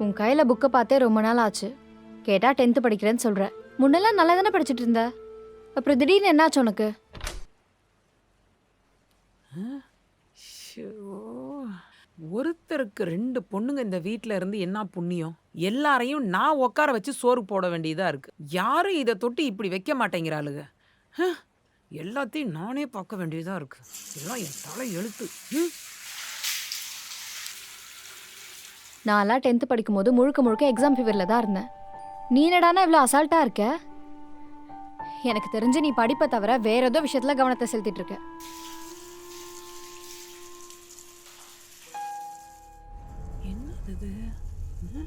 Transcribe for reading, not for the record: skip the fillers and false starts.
உன் கையில புக்கை பார்த்தே ரொம்ப நாள் ஆச்சு. கேட்டா 10th படிக்கிறேன்னு சொல்ற. முன்னெல்லாம் நல்லா தானே படிச்சுட்டு இருந்த. அப்புறம் திடீர்னு என்னாச்சு உனக்கு? ஷோ, ஒருத்தருக்கு 2 பொண்ணுங்க இந்த வீட்ல இருந்து என்ன புண்ணியம்? எல்லாரையும் நான் உட்கார வச்சு சோறு போட வேண்டியதா இருக்கு. யாரும் இத தொட்டு இப்படி வைக்க மாட்டேங்கிறாளுக. எல்லாத்தையும் நானே பார்க்க வேண்டியதா இருக்கு. எல்லாம் என் தலை எழுத்து. நான்லாம் 10th படிக்கும்போது முழுக்க முழுக்க எக்ஸாம் ஃபீவரில் தான் இருந்தேன். நீ என்னடானா இவ்வளோ அசால்ட்டாக இருக்க? எனக்கு தெரிஞ்சு நீ படிப்பை தவிர வேற ஏதோ விஷயத்துல கவனத்தை செலுத்திட்டு இருக்க. என்னது இது?